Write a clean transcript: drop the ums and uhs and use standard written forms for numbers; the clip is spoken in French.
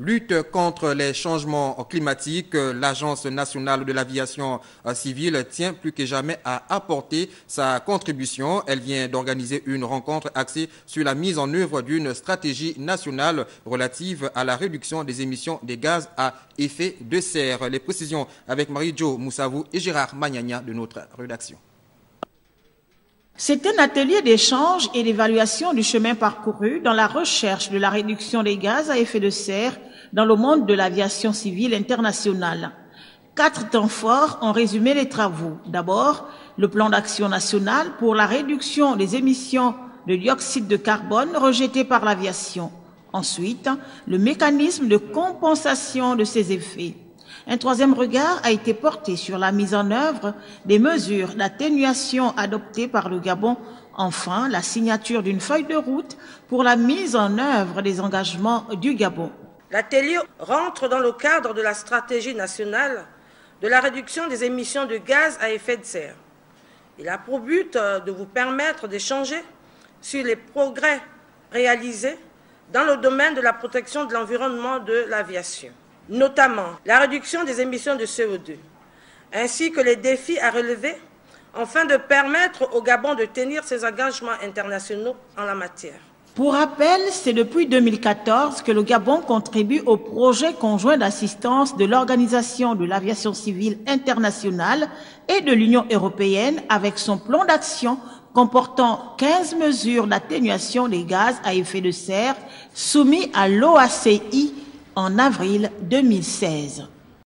lutte contre les changements climatiques, l'Agence nationale de l'aviation civile tient plus que jamais à apporter sa contribution. Elle vient d'organiser une rencontre axée sur la mise en œuvre d'une stratégie nationale relative à la réduction des émissions des gaz à effet de serre. Les précisions avec Marie-Jo Moussavou et Gérard Magnagna de notre rédaction. C'est un atelier d'échange et d'évaluation du chemin parcouru dans la recherche de la réduction des gaz à effet de serre dans le monde de l'aviation civile internationale. 4 temps forts ont résumé les travaux. D'abord, le plan d'action national pour la réduction des émissions de dioxyde de carbone rejetées par l'aviation. Ensuite, le mécanisme de compensation de ces effets. Un troisième regard a été porté sur la mise en œuvre des mesures d'atténuation adoptées par le Gabon. Enfin, la signature d'une feuille de route pour la mise en œuvre des engagements du Gabon. L'atelier rentre dans le cadre de la stratégie nationale de la réduction des émissions de gaz à effet de serre. Il a pour but de vous permettre d'échanger sur les progrès réalisés dans le domaine de la protection de l'environnement de l'aviation, notamment la réduction des émissions de CO2, ainsi que les défis à relever afin de permettre au Gabon de tenir ses engagements internationaux en la matière. Pour rappel, c'est depuis 2014 que le Gabon contribue au projet conjoint d'assistance de l'Organisation de l'aviation civile internationale et de l'Union européenne avec son plan d'action comportant 15 mesures d'atténuation des gaz à effet de serre soumis à l'OACI en avril 2016.